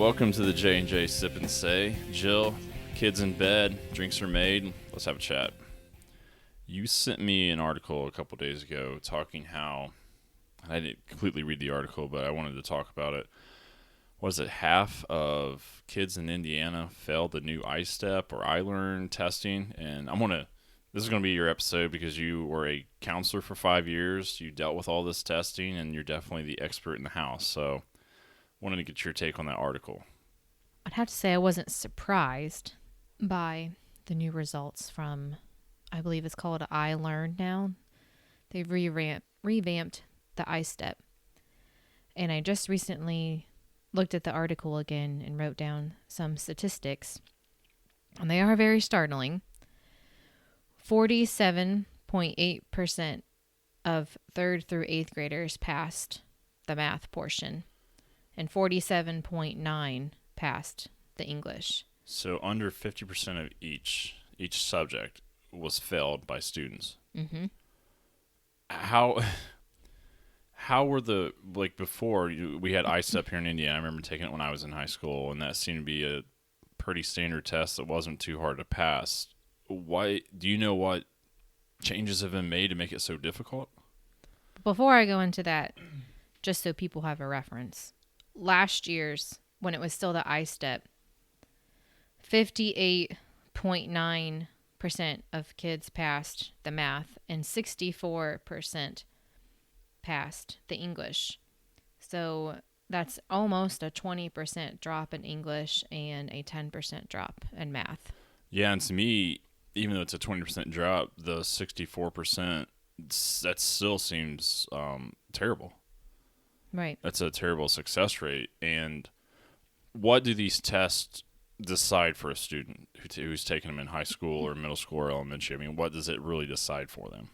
Welcome to the J&J Sip and Say. Jill, kids in bed, drinks are made. Let's have a chat. You sent me an article a couple days ago talking how, I didn't completely read the article, but I wanted to talk about it. Was it half of kids in Indiana failed the new ISTEP or iLearn testing? And this is going to be your episode because you were a counselor for 5 years. You dealt with all this testing, and you're definitely the expert in the house. So wanted to get your take on that article. I'd have to say I wasn't surprised by the new results from, I believe it's called iLearn now. They've revamped the ISTEP. And I just recently looked at the article again and wrote down some statistics. And they are very startling. 47.8% of 3rd through 8th graders passed the math portion, and 47.9% passed the English. So under 50% of each subject was failed by students. Mm-hmm. How were before we had ISTEP here in Indiana? I remember taking it when I was in high school, and that seemed to be a pretty standard test that wasn't too hard to pass. Why do you know what changes have been made to make it so difficult? Before I go into that, just so people have a reference, last year's, when it was still the ISTEP, 58.9% of kids passed the math and 64% passed the English. So that's almost a 20% drop in English and a 10% drop in math. Yeah, and to me, even though it's a 20% drop, the 64%, that still seems terrible. Right. That's a terrible success rate. And what do these tests decide for a student who's taking them in high school or middle school or elementary? I mean, what does it really decide for them?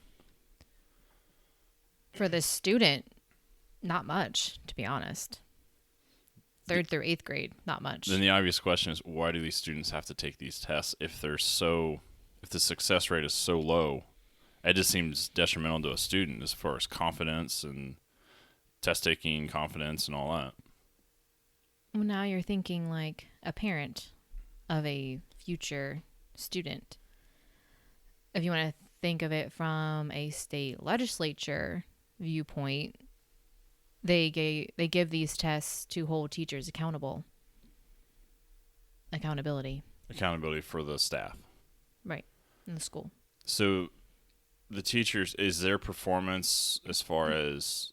For the student, not much, to be honest. 3rd through 8th grade, not much. Then the obvious question is, why do these students have to take these tests if the success rate is so low? It just seems detrimental to a student as far as confidence and test-taking confidence and all that. Well, now you're thinking like a parent of a future student. If you want to think of it from a state legislature viewpoint, they give these tests to hold teachers accountable. Accountability For the staff. Right, in the school. So the teachers, is their performance as far as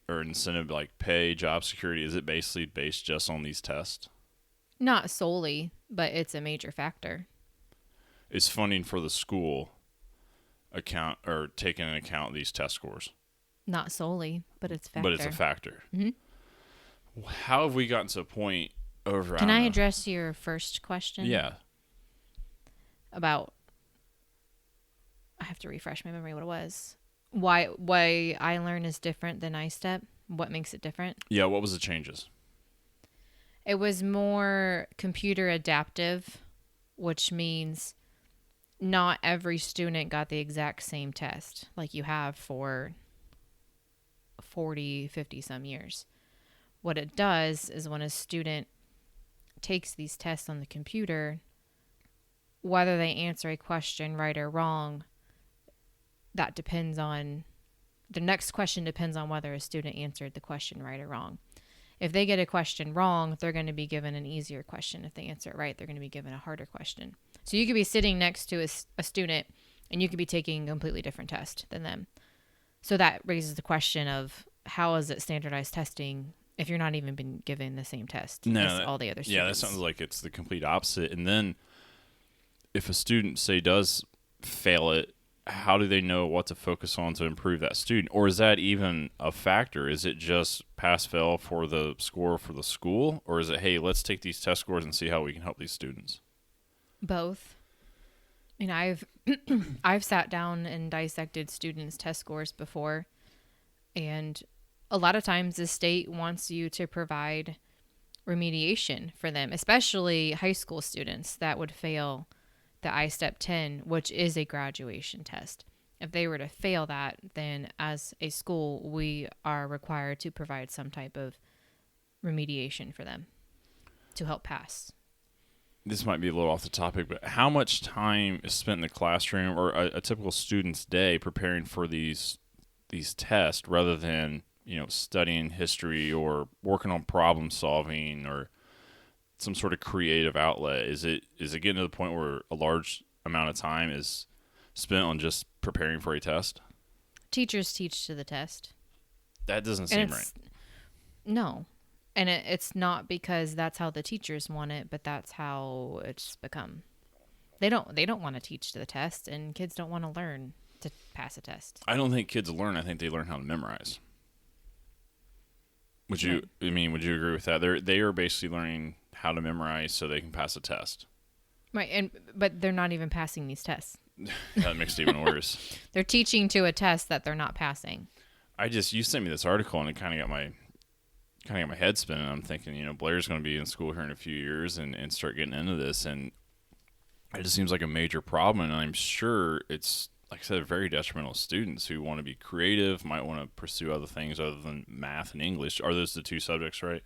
or incentive like pay, job security, is it basically based just on these tests? Not solely, but it's a major factor. Is funding for the school taking into account these test scores? Not solely, but it's a factor. But it's a factor. Mm-hmm. How have we gotten to a point over... Can I address your first question? Yeah. About... I have to refresh my memory what it was. Why iLearn is different than ISTEP? What makes it different? Yeah, what was the changes? It was more computer adaptive, which means not every student got the exact same test like you have for 40, 50 some years. What it does is when a student takes these tests on the computer, whether they answer a question right or wrong, that depends on, the next question depends on whether a student answered the question right or wrong. If they get a question wrong, they're going to be given an easier question. If they answer it right, they're going to be given a harder question. So you could be sitting next to a student and you could be taking a completely different test than them. So that raises the question of, how is it standardized testing if you're not even been given the same test as all the other students? Yeah, that sounds like it's the complete opposite. And then if a student, say, does fail it, how do they know what to focus on to improve that student? Or is that even a factor? Is it just pass-fail for the score for the school? Or is it, hey, let's take these test scores and see how we can help these students? Both. I mean, I've sat down and dissected students' test scores before, and a lot of times the state wants you to provide remediation for them, especially high school students that would fail the ISTEP 10, which is a graduation test. If they were to fail that, then as a school, we are required to provide some type of remediation for them. to help pass. This might be a little off the topic, but how much time is spent in the classroom or a typical student's day preparing for these tests rather than, studying history or working on problem solving or some sort of creative outlet? Is it getting to the point where a large amount of time is spent on just preparing for a test? Teachers teach to the test. That doesn't seem right. No. And it's not because that's how the teachers want it, but that's how it's become. They don't want to teach to the test, and kids don't want to learn to pass a test. I don't think kids learn. I think they learn how to memorize. Would you agree with that? They are basically learning how to memorize so they can pass a test. Right, but they're not even passing these tests. That makes it even worse. They're teaching to a test that they're not passing. You sent me this article and it kind of got my head spinning. I'm thinking, Blair's going to be in school here in a few years and start getting into this, and it just seems like a major problem. And I'm sure it's, like I said, very detrimental to students who want to be creative, might want to pursue other things other than math and English. Are those the two subjects, right?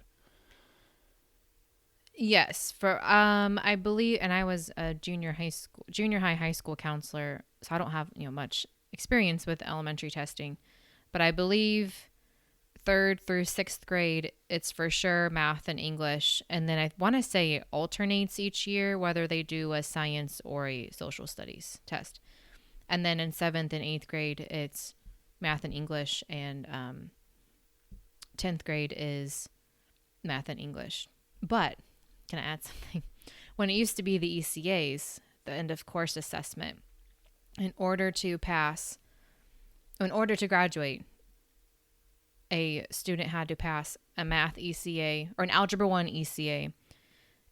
Yes, for I believe, and I was a junior high school counselor, so I don't have much experience with elementary testing, but I believe 3rd through 6th grade, it's for sure math and English, and then I want to say it alternates each year whether they do a science or a social studies test, and then in 7th and 8th grade it's math and English, and 10th grade is math and English, but. Can I add something? When it used to be the ECAs, the end of course assessment, in order to graduate, a student had to pass a math ECA or an Algebra 1 ECA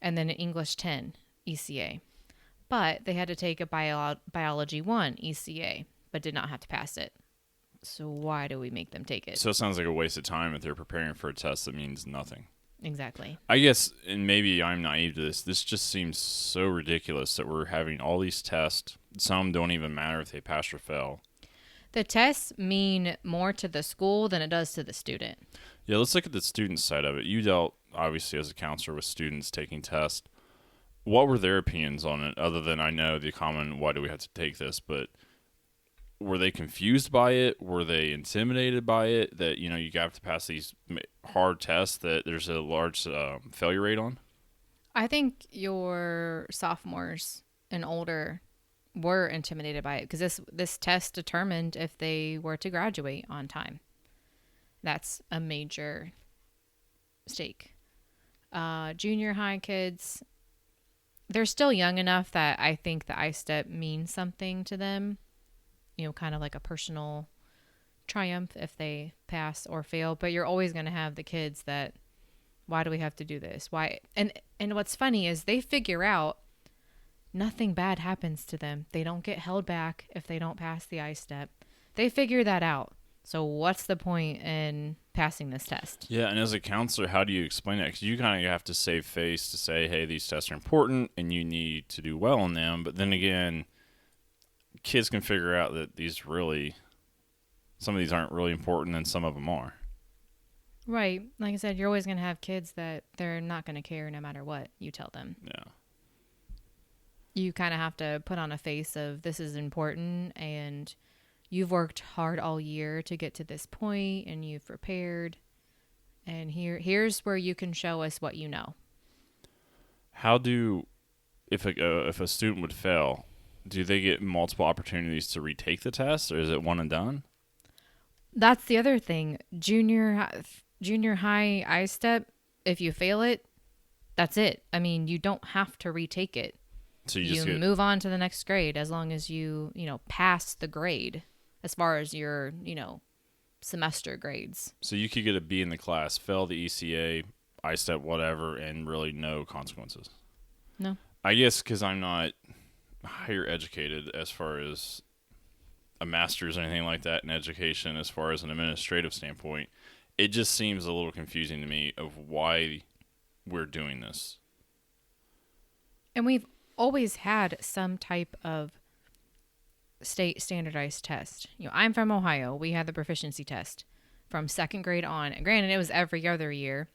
and then an English 10 ECA. But they had to take a Biology 1 ECA, but did not have to pass it. So why do we make them take it? So it sounds like a waste of time if they're preparing for a test that means nothing. Exactly. I guess, and maybe I'm naive to this just seems so ridiculous that we're having all these tests. Some don't even matter if they pass or fail. The tests mean more to the school than it does to the student. Yeah, let's look at the student side of it. You dealt, obviously, as a counselor with students taking tests. What were their opinions on it, other than I know the common, why do we have to take this, but were they confused by it? Were they intimidated by it? That, you have to pass these hard tests that there's a large failure rate on? I think your sophomores and older were intimidated by it because this test determined if they were to graduate on time. That's a major stake. Junior high kids, they're still young enough that I think the ISTEP means something to them. Kind of like a personal triumph if they pass or fail. But you're always going to have the kids that, why do we have to do this? Why? And what's funny is they figure out nothing bad happens to them. They don't get held back if they don't pass the ISTEP. They figure that out. So what's the point in passing this test? Yeah, and as a counselor, how do you explain that? Because you kind of have to save face to say, hey, these tests are important and you need to do well on them. But then again, kids can figure out that some of these aren't really important and some of them are. Right. Like I said, you're always going to have kids that they're not going to care no matter what you tell them. Yeah. You kind of have to put on a face of this is important and you've worked hard all year to get to this point and you've prepared. And here's where you can show us what you know. If a student would fail, do they get multiple opportunities to retake the test, or is it one and done? That's the other thing. Junior high ISTEP, if you fail it, that's it. I mean, you don't have to retake it. So you move on to the next grade as long as you pass the grade as far as your, semester grades. So you could get a B in the class, fail the ECA, ISTEP, whatever, and really no consequences. No. I guess because I'm not higher educated as far as a master's or anything like that in education, as far as an administrative standpoint, it just seems a little confusing to me of why we're doing this. And we've always had some type of state standardized test. I'm from Ohio. We had the proficiency test from 2nd grade on. Granted, it was every other year.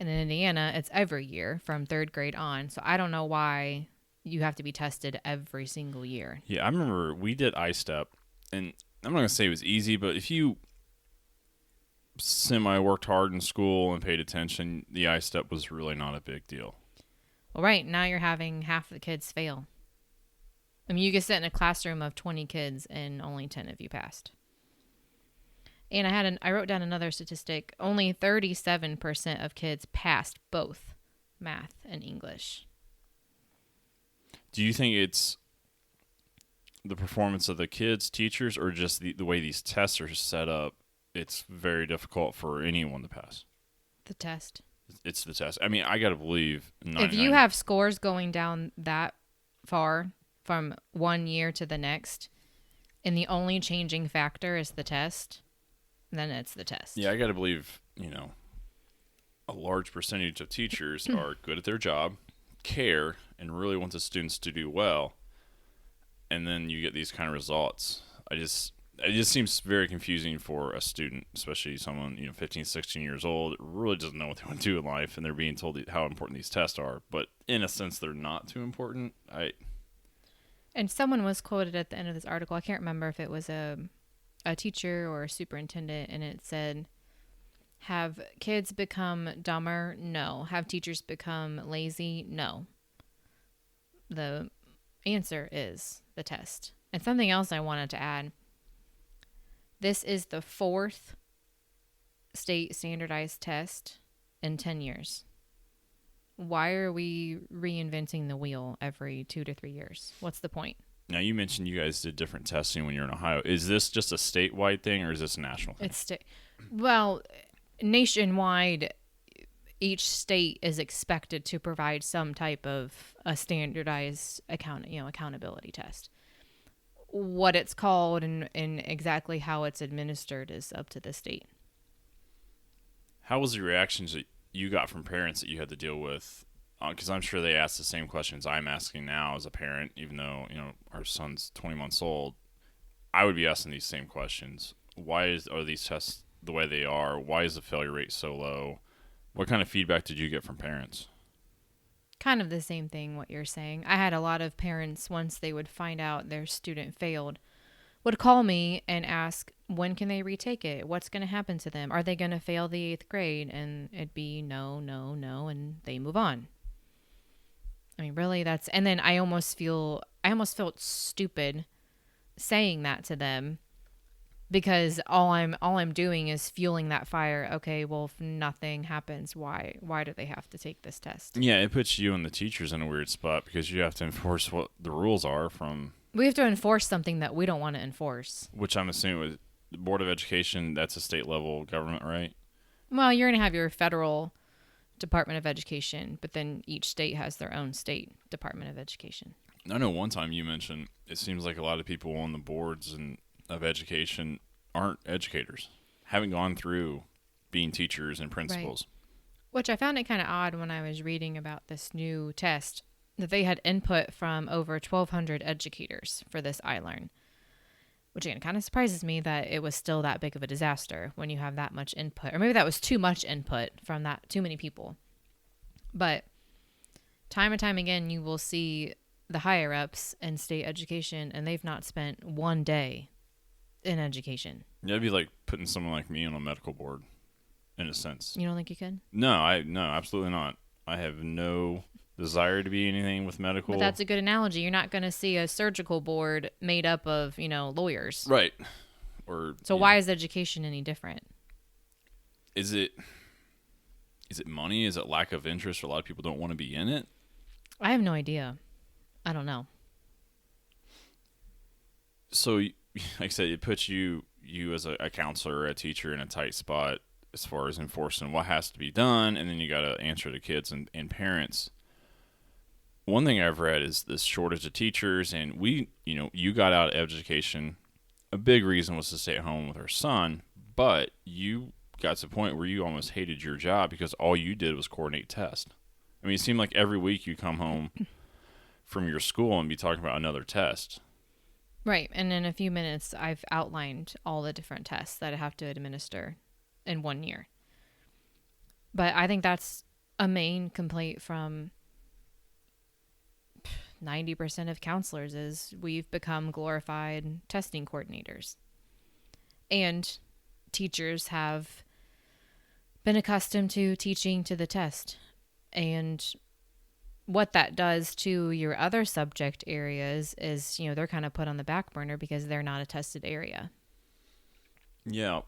And in Indiana, it's every year from 3rd grade on. So I don't know why you have to be tested every single year. Yeah, I remember we did ISTEP, and I'm not going to say it was easy, but if you semi-worked hard in school and paid attention, the ISTEP was really not a big deal. Well, right, now you're having half the kids fail. I mean, you could sit in a classroom of 20 kids and only 10 of you passed. And I wrote down another statistic. Only 37% of kids passed both math and English. Do you think it's the performance of the kids, teachers, or just the way these tests are set up? It's very difficult for anyone to pass. The test. It's the test. I mean, I got to believe. If you have scores going down that far from one year to the next, and the only changing factor is the test, then it's the test. Yeah, I got to believe, a large percentage of teachers are good at their job, care, and really want the students to do well. And then you get these kind of results. It just seems very confusing for a student, especially someone, 15, 16 years old, really doesn't know what they want to do in life, and they're being told how important these tests are. But in a sense, they're not too important. And someone was quoted at the end of this article. I can't remember if it was a teacher or a superintendent, and it said, have kids become dumber? No. Have teachers become lazy? No. The answer is the test. And something else I wanted to add. This is the 4th state standardized test in 10 years. Why are we reinventing the wheel every 2 to 3 years? What's the point? Now, you mentioned you guys did different testing when you're in Ohio. Is this just a statewide thing, or is this a national thing? Well, nationwide, each state is expected to provide some type of a standardized accountability test. What it's called and exactly how it's administered is up to the state. How was the reactions that you got from parents that you had to deal with? Because I'm sure they asked the same questions I'm asking now as a parent, even though, our son's 20 months old. I would be asking these same questions. Why are these tests the way they are? Why is the failure rate so low? What kind of feedback did you get from parents? Kind of the same thing what you're saying. I had a lot of parents, once they would find out their student failed, would call me and ask, when can they retake it? What's going to happen to them? Are they going to fail the 8th grade? And it'd be no, and they move on. I mean, really, and then I almost felt stupid saying that to them, because all I'm doing is fueling that fire. Okay, well, if nothing happens, why do they have to take this test? Yeah, it puts you and the teachers in a weird spot because you have to enforce what the rules are from. We have to enforce something that we don't want to enforce. Which I'm assuming with the Board of Education, that's a state level government, right? Well, you're going to have your federal Department of Education, but then each state has their own state Department of Education. I know one time you mentioned it seems like a lot of people on the boards of education aren't educators, haven't gone through being teachers and principals. Right. Which I found it kind of odd when I was reading about this new test, that they had input from over 1,200 educators for this iLearn. Which again kind of surprises me that it was still that big of a disaster when you have that much input. Or maybe that was too much input from too many people. But time and time again, you will see the higher ups in state education, and they've not spent one day in education. Yeah, it'd be like putting someone like me on a medical board, in a sense. You don't think you could? No, absolutely not. I have no desire to be anything with medical. But that's a good analogy. You're not going to see a surgical board made up of, lawyers. Right. So why is education any different? Is it money? Is it lack of interest? Or a lot of people don't want to be in it? I have no idea. I don't know. So, like I said, it puts you as a counselor or a teacher in a tight spot as far as enforcing what has to be done, and then you got to answer to kids and parents. One thing I've read is this shortage of teachers, and you got out of education. A big reason was to stay at home with our son, but you got to the point where you almost hated your job because all you did was coordinate tests. I mean, it seemed like every week you come home from your school and be talking about another test. Right, and in a few minutes, I've outlined all the different tests that I have to administer in 1 year. But I think that's a main complaint from 90% of counselors is we've become glorified testing coordinators. And teachers have been accustomed to teaching to the test. And what that does to your other subject areas is, they're kind of put on the back burner because they're not a tested area. Yeah.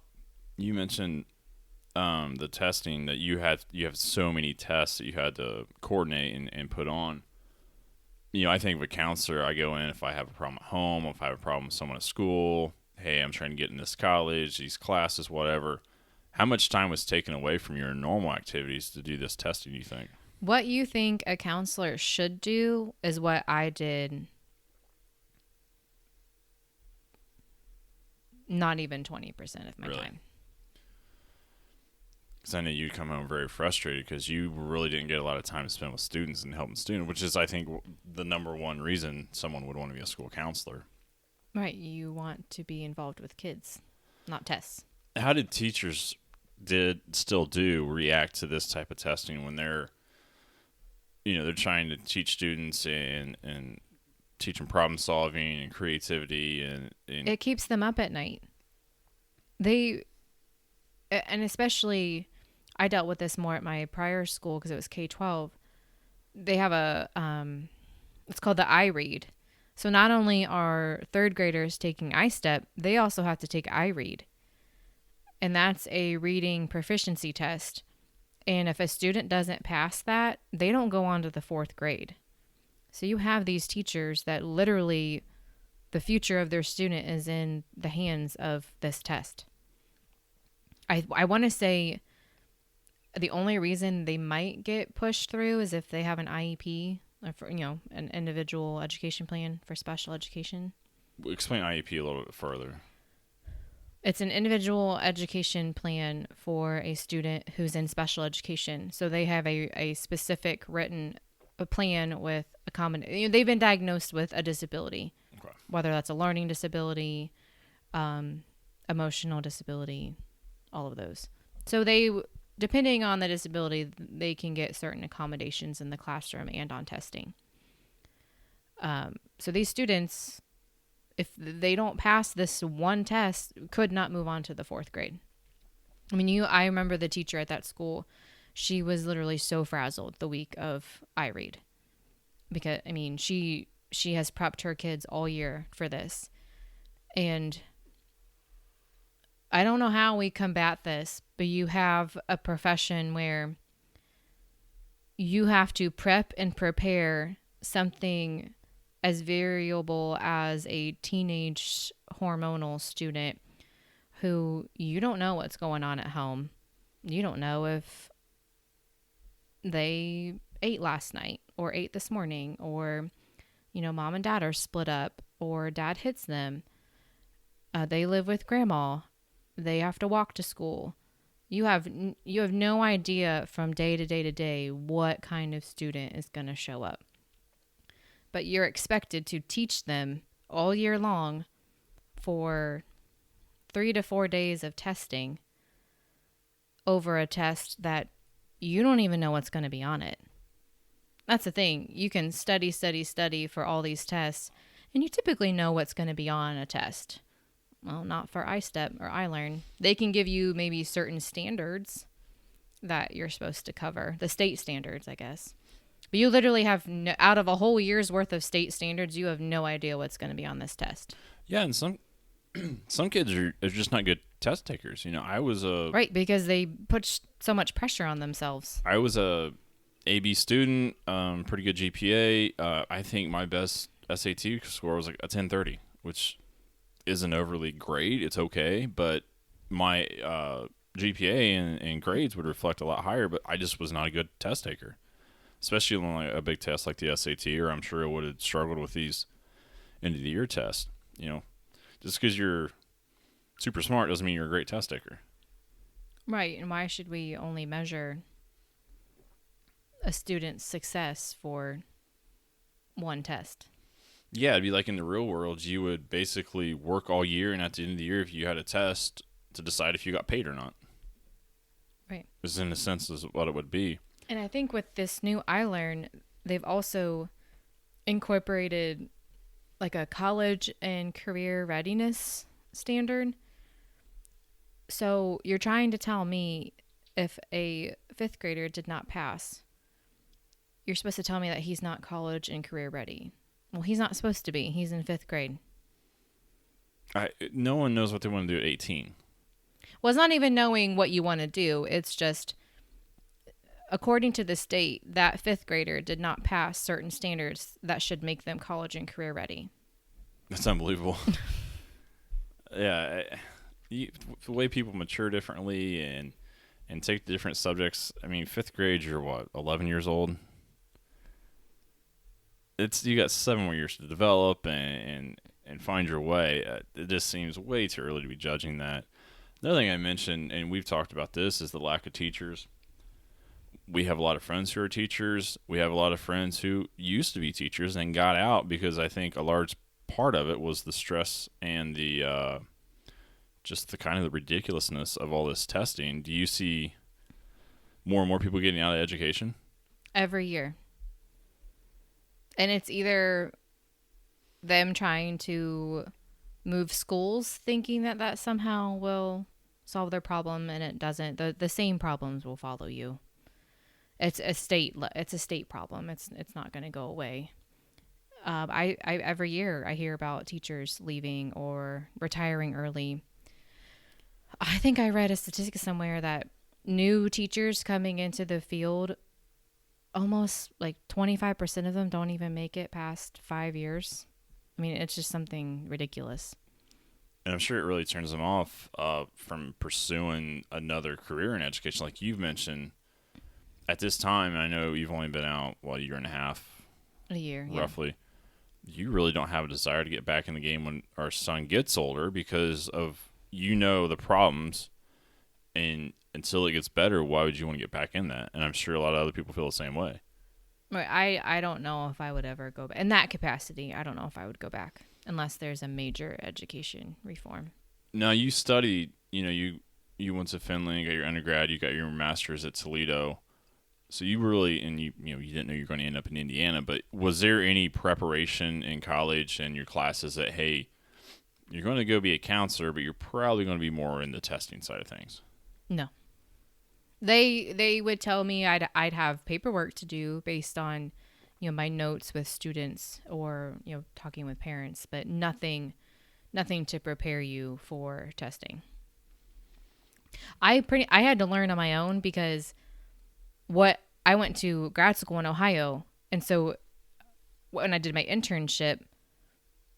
You mentioned the testing that you have so many tests that you had to coordinate and put on. I think of a counselor, I go in if I have a problem at home, if I have a problem with someone at school, hey, I'm trying to get in this college, these classes, whatever. How much time was taken away from your normal activities to do this testing, do you think? What you think a counselor should do is what I did. Not even 20% of my time. Because I know you'd come home very frustrated because you really didn't get a lot of time to spend with students and helping students, which is, I think, the number one reason someone would want to be a school counselor. Right. You want to be involved with kids, not tests. How did teachers still react to this type of testing when they're trying to teach students and teach them problem solving and creativity and it keeps them up at night. And especially, I dealt with this more at my prior school because it was K-12. They have it's called the iRead. So not only are third graders taking ISTEP, they also have to take iRead. And that's a reading proficiency test. And if a student doesn't pass that, they don't go on to the fourth grade. So you have these teachers that literally the future of their student is in the hands of this test. I want to say the only reason they might get pushed through is if they have an IEP, or for, an individual education plan for special education. Explain IEP a little bit further. It's an individual education plan for a student who's in special education. So they have a specific written plan with a common. They've been diagnosed with a disability, okay, whether that's a learning disability, emotional disability, all of those. So they, depending on the disability, they can get certain accommodations in the classroom and on testing. So these students, if they don't pass this one test, could not move on to the fourth grade. I remember the teacher at that school, she was literally so frazzled the week of iRead. Because, she has prepped her kids all year for this. And I don't know how we combat this, but you have a profession where you have to prep and prepare something as variable as a teenage hormonal student who you don't know what's going on at home. You don't know if they ate last night or ate this morning, or, mom and dad are split up, or dad hits them. They live with grandma. They have to walk to school. You have no idea from day to day to day what kind of student is going to show up. But you're expected to teach them all year long for 3 to 4 days of testing over a test that you don't even know what's going to be on it. That's the thing. You can study for all these tests, and you typically know what's going to be on a test. Well, not for ISTEP or iLearn. They can give you maybe certain standards that you're supposed to cover. The state standards, I guess. But you literally have, out of a whole year's worth of state standards, you have no idea what's going to be on this test. Yeah, and some kids are just not good test takers. I was right, because they put so much pressure on themselves. I was a AB student, pretty good GPA. I think my best SAT score was like a 1030, which isn't overly great. It's okay, but my GPA and grades would reflect a lot higher. But I just was not a good test taker. Especially on a big test like the SAT, or I'm sure I would have struggled with these end of the year tests. Just because you're super smart doesn't mean you're a great test taker. Right, and why should we only measure a student's success for one test? Yeah, it'd be like in the real world, you would basically work all year, and at the end of the year, if you had a test, to decide if you got paid or not. Right. This, in a sense, is what it would be. And I think with this new iLearn, they've also incorporated like a college and career readiness standard. So you're trying to tell me if a fifth grader did not pass, you're supposed to tell me that he's not college and career ready. Well, he's not supposed to be. He's in fifth grade. No one knows what they want to do at 18. Well, it's not even knowing what you want to do. It's just, according to the state, that fifth grader did not pass certain standards that should make them college and career ready. That's unbelievable. Yeah. The way people mature differently and take the different subjects. I mean, fifth grade, you're what, 11 years old? You got 7 more years to develop and find your way. It just seems way too early to be judging that. Another thing I mentioned, and we've talked about this, is the lack of teachers. We have a lot of friends who are teachers. We have a lot of friends who used to be teachers and got out because I think a large part of it was the stress and the just the kind of the ridiculousness of all this testing. Do you see more and more people getting out of education? Every year. And it's either them trying to move schools thinking that somehow will solve their problem, and it doesn't. The same problems will follow you. It's a state problem. It's not going to go away. I every year I hear about teachers leaving or retiring early. I think I read a statistic somewhere that new teachers coming into the field, almost like 25% of them don't even make it past 5 years. I mean, it's just something ridiculous. And I'm sure it really turns them off from pursuing another career in education. Like you've mentioned, at this time, I know you've only been out, a year and a half? A year, roughly. Yeah. You really don't have a desire to get back in the game when our son gets older because of, the problems. And until it gets better, why would you want to get back in that? And I'm sure a lot of other people feel the same way. Right. I don't know if I would ever go back. In that capacity, I don't know if I would go back unless there's a major education reform. Now, you studied, you went to Finland, you got your undergrad, you got your master's at Toledo. So you really, and you didn't know you were going to end up in Indiana, but was there any preparation in college and your classes that, hey, you're going to go be a counselor, but you're probably going to be more in the testing side of things? No. They would tell me I'd have paperwork to do based on, my notes with students or, talking with parents, but nothing to prepare you for testing. I had to learn on my own because I went to grad school in Ohio, and so when I did my internship,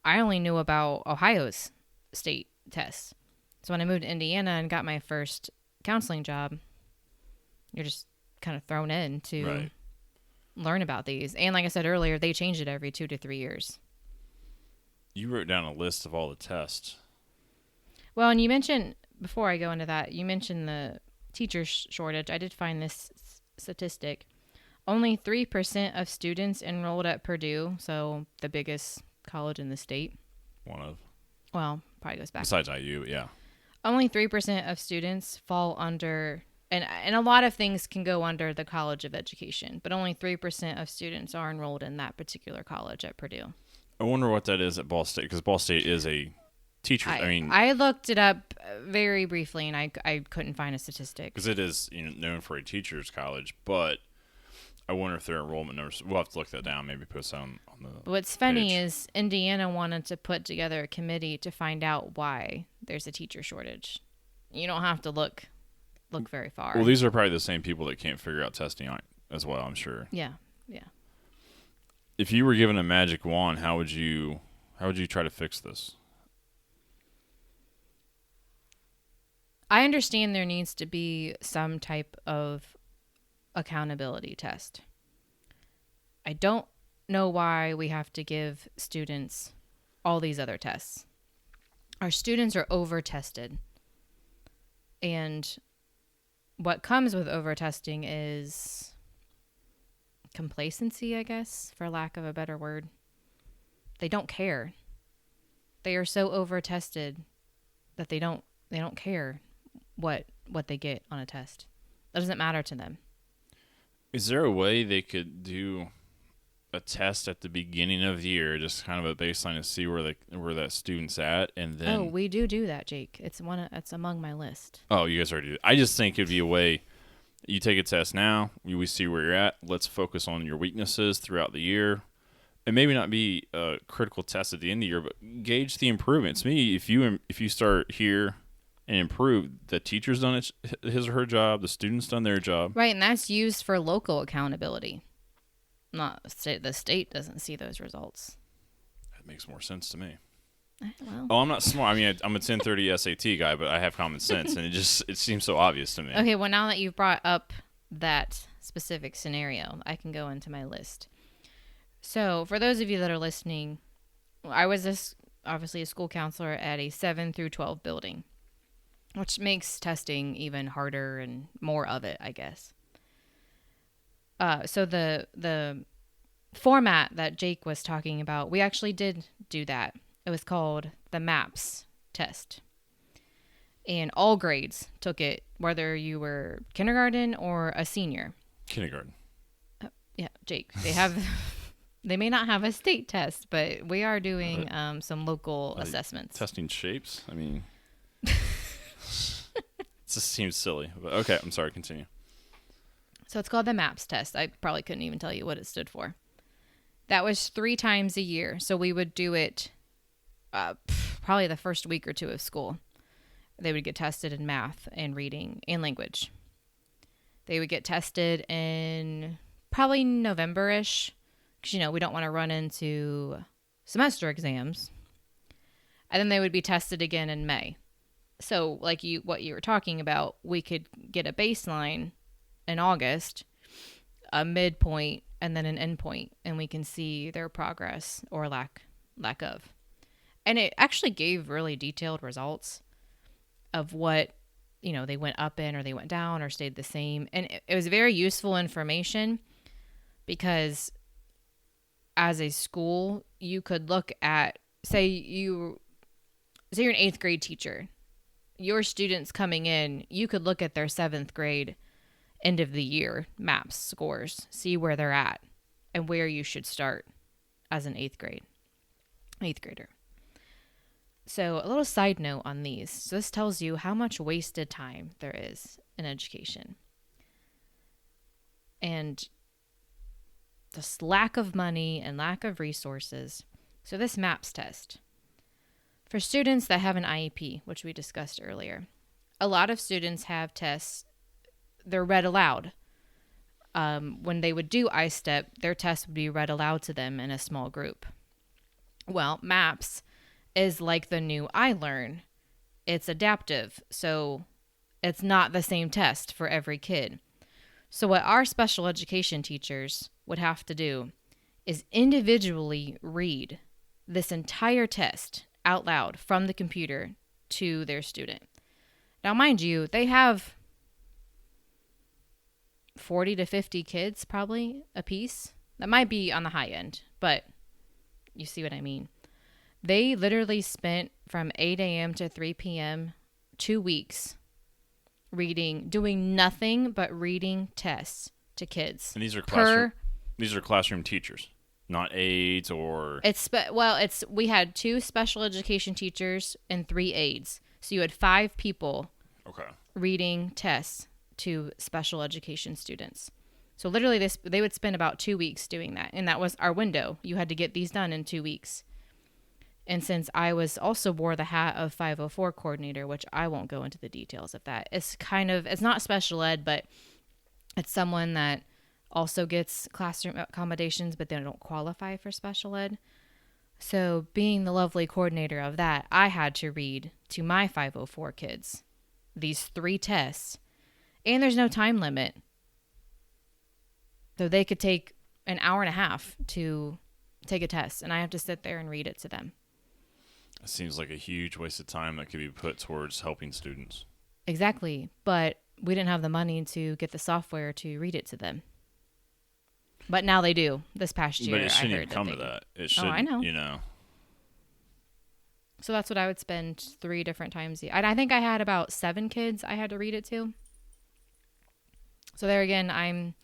I only knew about Ohio's state tests. So when I moved to Indiana and got my first counseling job, you're just kind of thrown in to learn about these. And like I said earlier, they change it every 2 to 3 years. You wrote down a list of all the tests. Well, and you mentioned, before I go into that, you mentioned the teacher shortage. I did find this statistic. Only 3% of students enrolled at Purdue, so the biggest college in the state. One of. Well, probably goes back. Besides IU, yeah. Only 3% of students fall under, and a lot of things can go under the College of Education, but only 3% of students are enrolled in that particular college at Purdue. I wonder what that is at Ball State, because Ball State is a teacher. I looked it up very briefly, and I couldn't find a statistic. Because it is known for a teacher's college, but I wonder if their enrollment numbers. We'll have to look that down. Maybe post that on the. What's funny is Indiana wanted to put together a committee to find out why there's a teacher shortage. You don't have to look very far. Well, these are probably the same people that can't figure out testing as well, I'm sure. Yeah. If you were given a magic wand, how would you try to fix this? I understand there needs to be some type of accountability test. I don't know why we have to give students all these other tests. Our students are over-tested. And what comes with over-testing is complacency, I guess, for lack of a better word. They don't care. They are so over-tested that they don't care what they get on a test. That doesn't matter to them. Is there a way they could do a test at the beginning of the year, just kind of a baseline to see where that student's at, and Oh, then we do that, Jake. It's among my list. you guys already do. I just think it'd be a way. You take a test now, we see where you're at. Let's focus on your weaknesses throughout the year. And maybe not be a critical test at the end of the year, but gauge the improvements. Me, if you start here and improve, the teacher's done his or her job, the student's done their job. Right, and that's used for local accountability. Not the state doesn't see those results. That makes more sense to me. Well, Oh, I'm not smart. I mean, I'm a 1030 SAT guy, but I have common sense, and it seems so obvious to me. okay. Well, now that you've brought up that specific scenario, I can go into my list. So, for those of you that are listening, I was obviously a school counselor at a 7 through 12 building, which makes testing even harder and more of it, I guess. So the format that Jake was talking about, we actually did do that. It was called the MAPS test. And all grades took it, whether you were kindergarten or a senior. Kindergarten. Yeah, Jake. They may not have a state test, but we are doing some local assessments. Testing shapes? I mean, it just seems silly. But okay, I'm sorry, continue. So it's called the MAPS test. I probably couldn't even tell you what it stood for. That was 3 times a year. So we would do it probably the first week or two of school. They would get tested in math and reading and language. They would get tested in probably November-ish. Because, we don't want to run into semester exams. And then they would be tested again in May. So like what you were talking about, we could get a baseline in August, a midpoint, and then an endpoint, and we can see their progress or lack of. And it actually gave really detailed results of what, they went up in or they went down or stayed the same. And it was very useful information because as a school, you could look at, say you're an 8th grade teacher. Your students coming in, you could look at their 7th grade end of the year MAPS scores, see where they're at and where you should start as an 8th grader. So a little side note on these. So this tells you how much wasted time there is in education. And this lack of money and lack of resources. So this MAPS test. For students that have an IEP, which we discussed earlier, a lot of students have tests, they're read aloud. When they would do ISTEP, their tests would be read aloud to them in a small group. Well, MAPS is like the new iLearn. It's adaptive, so it's not the same test for every kid. So what our special education teachers would have to do is individually read this entire test out loud from the computer to their student. Now, mind you, they have 40 to 50 kids probably a piece. That might be on the high end, but you see what I mean. They literally spent from 8 a.m. to 3 p.m. 2 weeks doing nothing but reading tests to kids. And these are classroom teachers, not aides or. We had 2 special education teachers and 3 aides, so you had 5 people. Okay. Reading tests to special education students. So literally they would spend about 2 weeks doing that, and that was our window. You had to get these done in 2 weeks. And since I also wore the hat of 504 coordinator, which I won't go into the details of that, it's not special ed, but it's someone that also gets classroom accommodations, but they don't qualify for special ed. So being the lovely coordinator of that, I had to read to my 504 kids these 3 tests, and there's no time limit. So they could take an hour and a half to take a test, and I have to sit there and read it to them. It seems like a huge waste of time that could be put towards helping students. Exactly, but we didn't have the money to get the software to read it to them. But now they do. This past year, but it shouldn't I heard even come to that. It should. I know. So that's what I would spend 3 different times. And I think I had about 7 kids I had to read it to. So there again, I'm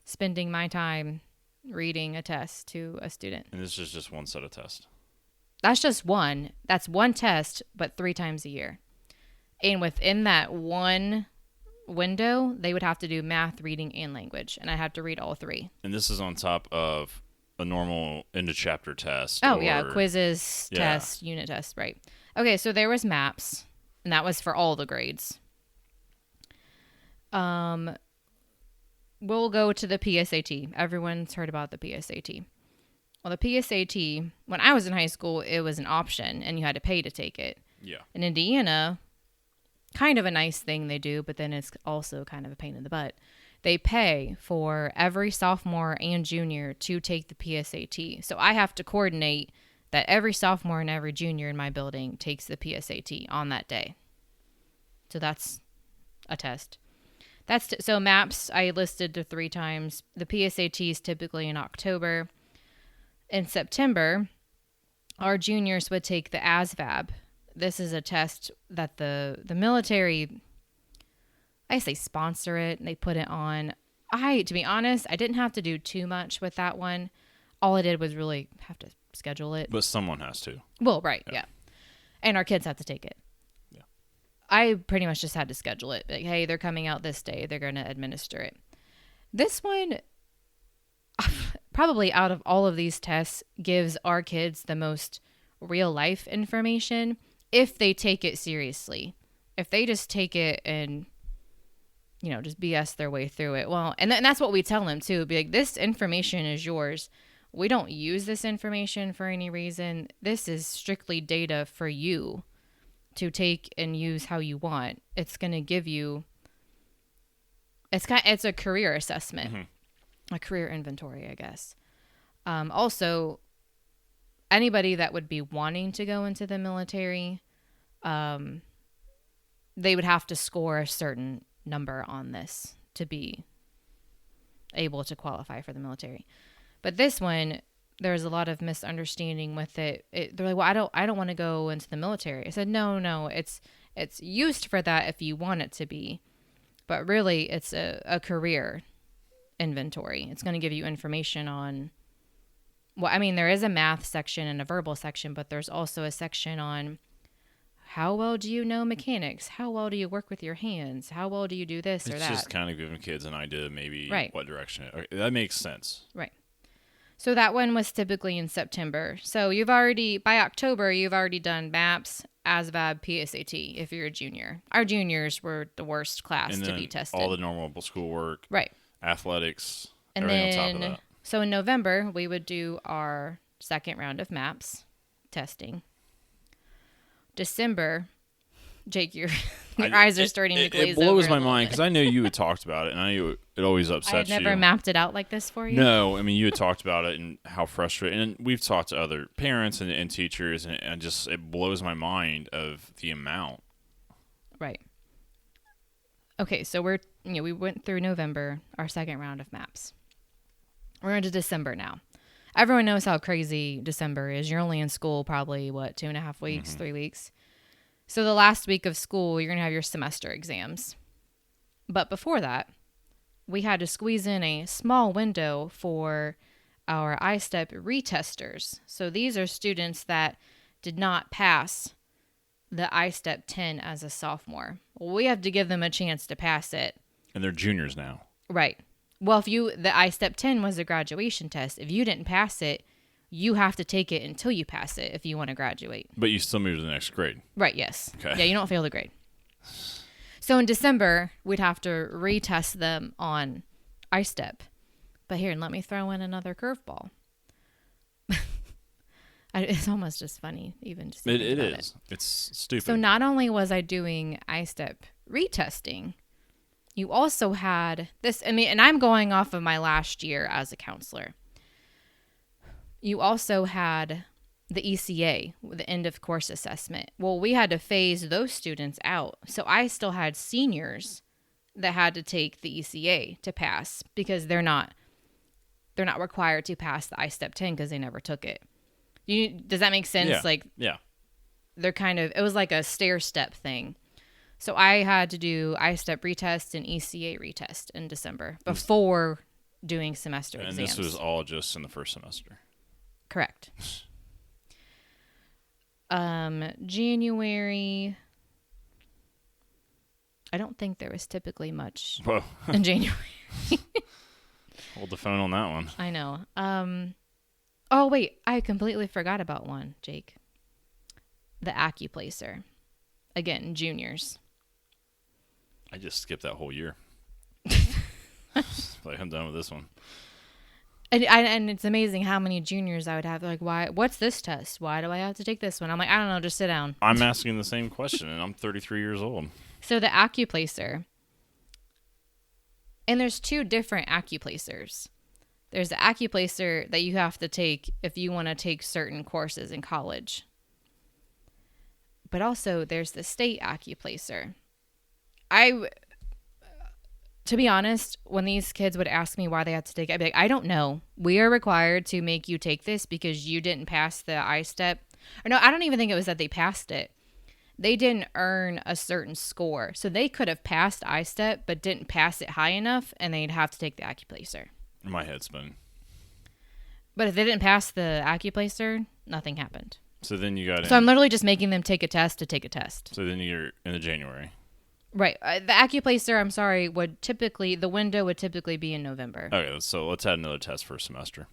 spending my time reading a test to a student. And this is just one set of tests. That's just one. That's one test, but 3 times a year. And within that one window, they would have to do math, reading, and language. And I have to read all 3. And this is on top of a normal end of chapter test. Oh, yeah. Quizzes, tests, unit tests. Right. Okay. So there was MAPS, and that was for all the grades. We'll go to the PSAT. Everyone's heard about the PSAT. Well, the PSAT, when I was in high school, it was an option, and you had to pay to take it. Yeah. In Indiana, kind of a nice thing they do, but then it's also kind of a pain in the butt. They pay for every sophomore and junior to take the PSAT. So I have to coordinate that every sophomore and every junior in my building takes the PSAT on that day. So that's a test. So MAPS, I listed the 3 times. The PSAT is typically in October. In September, our juniors would take the ASVAB. This is a test that the military, I say sponsor it. They put it on. To be honest, I didn't have to do too much with that one. All I did was really have to schedule it. But someone has to. Well, right, yeah. And our kids have to take it. Yeah. I pretty much just had to schedule it. Like, hey, they're coming out this day. They're going to administer it. This one, probably out of all of these tests, gives our kids the most real life information if they take it seriously. If they just take it and, just BS their way through it. Well, and that's what we tell them too. Be like, this information is yours. We don't use this information for any reason. This is strictly data for you to take and use how you want. It's going to give you, it's a career assessment, a career inventory, I guess. Also, anybody that would be wanting to go into the military, they would have to score a certain number on this to be able to qualify for the military. But this one, there's a lot of misunderstanding with it. They're like, well, I don't want to go into the military. I said, no, it's used for that if you want it to be. But really, it's a career inventory. It's going to give you information on, there is a math section and a verbal section, but there's also a section on how well do you know mechanics? How well do you work with your hands? How well do you do this or that? It's just kind of giving kids an idea maybe what direction. That makes sense. Right. So that one was typically in September. So by October, you've already done MAPS, ASVAB, PSAT if you're a junior. Our juniors were the worst class to be tested. All the normal schoolwork. Right. Athletics. And everything then, on top of that. So in November, we would do our second round of MAPS testing. December, Jake, your eyes are starting to glaze over. It blows my mind because I know you had talked about it, and I knew it always upsets you. I had never mapped it out like this for you. No, you had talked about it and how frustrating. And we've talked to other parents and teachers, and it blows my mind of the amount. Right. Okay, so we went through November, our second round of MAPS. We're into December now. Everyone knows how crazy December is. You're only in school probably, 2.5 weeks, 3 weeks. So the last week of school, you're going to have your semester exams. But before that, we had to squeeze in a small window for our ISTEP retesters. So these are students that did not pass the ISTEP 10 as a sophomore. Well, we have to give them a chance to pass it. And they're juniors now. Right. Well, the ISTEP 10 was a graduation test. If you didn't pass it, you have to take it until you pass it if you want to graduate. But you still move to the next grade. Right, yes. Okay. Yeah, you don't fail the grade. So in December, we'd have to retest them on ISTEP. But here, let me throw in another curveball. It's almost just funny, even just it is. It's stupid. So not only was I doing ISTEP retesting, you also had this, and I'm going off of my last year as a counselor. You also had the ECA, the end of course assessment. Well, we had to phase those students out. So I still had seniors that had to take the ECA to pass because they're not required to pass the ISTEP 10 because they never took it. Does that make sense? Yeah. They're it was like a stair step thing. So I had to do ISTEP retest and ECA retest in December before doing semester And exams. this was all just in the first semester. Correct. January, I don't think there was typically much Whoa. in January. Hold the phone on that one. I know. Oh, wait. I completely forgot about one, Jake. The Accuplacer. Again, juniors. I just skipped that whole year. Like, I'm done with this one. And it's amazing how many juniors I would have. Like, why? What's this test? Why do I have to take this one? I'm like, I don't know. Just sit down. I'm asking the same question, and I'm 33 years old. So the Accuplacer. And there's two different Accuplacers. There's the Accuplacer that you have to take if you want to take certain courses in college. But also, there's the state Accuplacer. To be honest, when these kids would ask me why they had to take it, I'd be like, I don't know. We are required to make you take this because you didn't pass the ISTEP. Or no, I don't even think it was that they passed it. They didn't earn a certain score. So they could have passed ISTEP, but didn't pass it high enough, and they'd have to take the Accuplacer. My head's spinning. But if they didn't pass the Accuplacer, nothing happened. So then you got So I'm literally just making them take a test to take a test. So then you're in the January. Right. The Accuplacer, I'm sorry, the window would typically be in November. Okay, so let's add another test for a semester.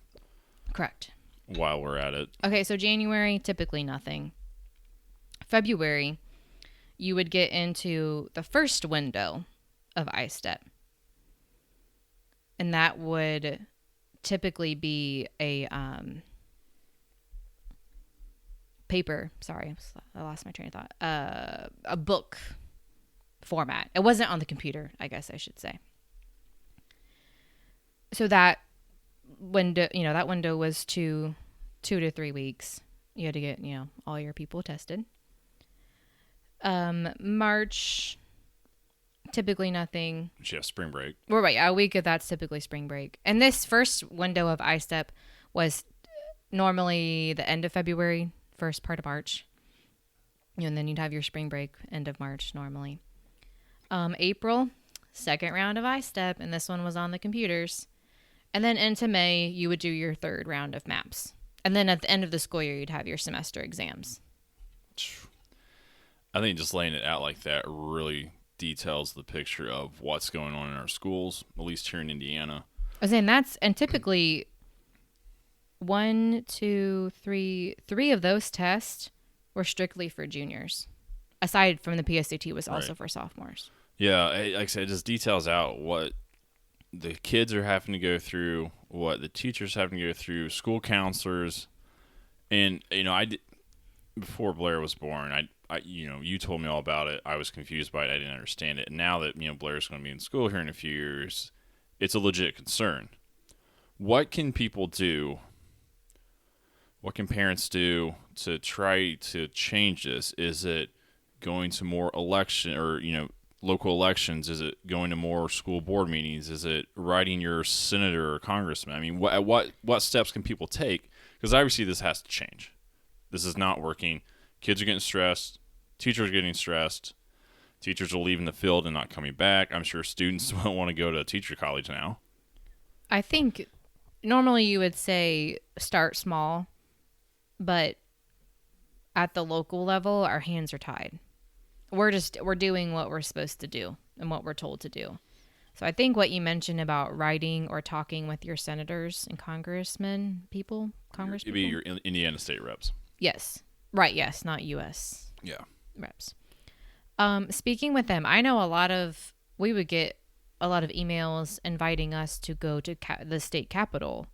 Correct. While we're at it. Okay, so January, typically nothing. February, you would get into the first window of ISTEP. And that would typically be a paper. Sorry, I lost my train of thought. A book format. It wasn't on the computer, I guess I should say. So that window was 2 to 3 weeks. You had to get, all your people tested. March, typically nothing. Yeah, spring break. Well, right, a week of that's typically spring break. And this first window of ISTEP was normally the end of February, first part of March. And then you'd have your spring break end of March normally. April, second round of ISTEP, and this one was on the computers. And then into May, you would do your third round of maps. And then at the end of the school year, you'd have your semester exams. I think just laying it out like that really details the picture of what's going on in our schools, at least here in Indiana. I was saying and typically 1, 2, 3 of those tests were strictly for juniors. Aside from the PSAT was also for sophomores. Yeah, like I said, it just details out what the kids are having to go through, what the teachers having to go through, school counselors, and before Blair was born, you told me all about it. I was confused by it. I didn't understand it. And now that Blair's going to be in school here in a few years, it's a legit concern. What can people do? What can parents do to try to change this? Is it going to more election or local elections? Is it going to more school board meetings? Is it writing your senator or congressman? I mean, what steps can people take? Because obviously this has to change. This is not working. Kids are getting stressed. Teachers are getting stressed. Teachers are leaving the field and not coming back. I'm sure students won't want to go to teacher college now. I think normally you would say start small, but at the local level, our hands are tied. We're doing what we're supposed to do and what we're told to do. So I think what you mentioned about writing or talking with your senators and congressmen, It'd be your Indiana state reps. Yes. Right. Yes. Not U.S. Yeah. reps. Speaking with them, I know we would get a lot of emails inviting us to go to the state capitol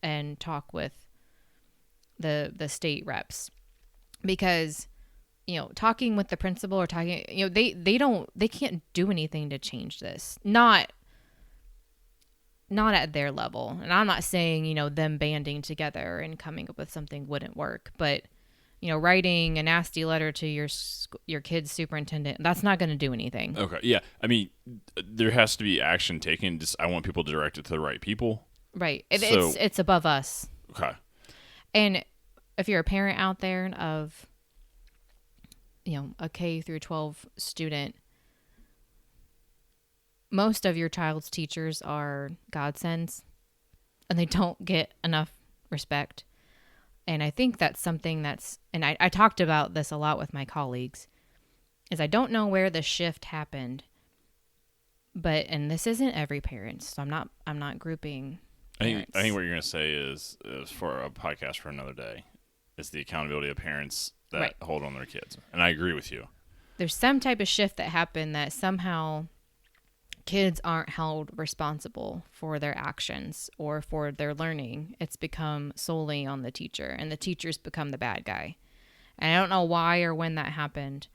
and talk with the state reps because, talking with the principal or talking, they can't do anything to change this. Not at their level. And I'm not saying, them banding together and coming up with something wouldn't work, but writing a nasty letter to your kid's superintendent, that's not going to do anything. Okay. Yeah. I mean, there has to be action taken. Just I want people to direct it to the right people. Right. It's above us. Okay. And if you're a parent out there of, a K through 12 student, most of your child's teachers are godsends. and they don't get enough respect. And I think that's something and I talked about this a lot with my colleagues, is I don't know where the shift happened, and this isn't every parent, so I'm not grouping parents. I think what you're going to say is for a podcast for another day, is the accountability of parents that hold on their kids. And I agree with you. There's some type of shift that happened that somehow kids aren't held responsible for their actions or for their learning. It's become solely on the teacher, and the teacher's become the bad guy. And I don't know why or when that happened,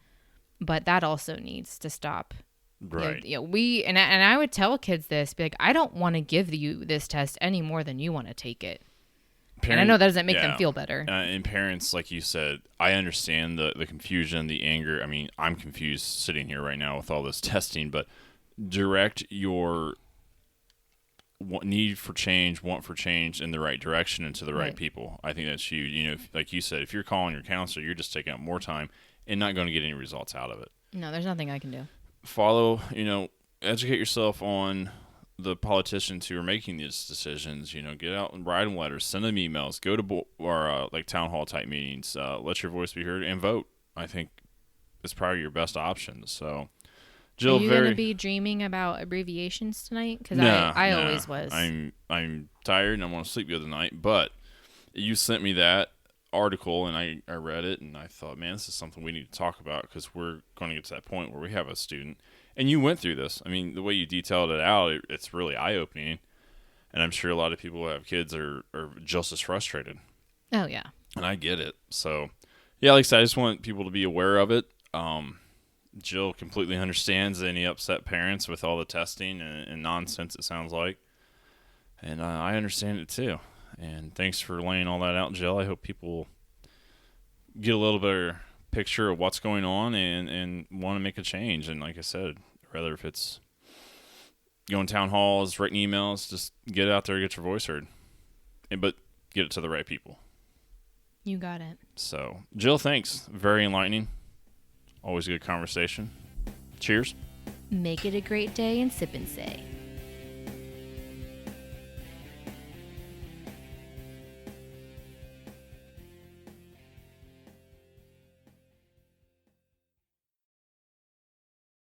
but that also needs to stop. Right. And I would tell kids this, be like, I don't want to give you this test any more than you want to take it. And I know that doesn't make them feel better. And parents, like you said, I understand the confusion, the anger. I mean, I'm confused sitting here right now with all this testing, but direct your need for change, want for change in the right direction and to the right people. I think that's huge. You know, like you said, if you're calling your counselor, you're just taking up more time and not going to get any results out of it. No, there's nothing I can do. Follow, educate yourself on the politicians who are making these decisions. Get out and write them letters, send them emails, go to like town hall type meetings, let your voice be heard, and vote. I think it's probably your best option. So, Jill, are you going to be dreaming about abbreviations tonight? Because I always was. I'm tired and I want to sleep good tonight. But you sent me that article and I read it and I thought, man, this is something we need to talk about, because we're going to get to that point where we have a student. And you went through this. I mean, the way you detailed it out, it's really eye-opening. And I'm sure a lot of people who have kids are just as frustrated. Oh, yeah. And I get it. So, yeah, like I said, I just want people to be aware of it. Jill completely understands any upset parents with all the testing and nonsense, it sounds like. And I understand it too. And thanks for laying all that out, Jill. I hope people get a little better picture of what's going on and want to make a change. And like I said, whether if it's going town halls, writing emails, just get out there, get your voice heard. But get it to the right people. You got it. So, Jill, thanks. Very enlightening. Always a good conversation. Cheers. Make it a great day and sip and say.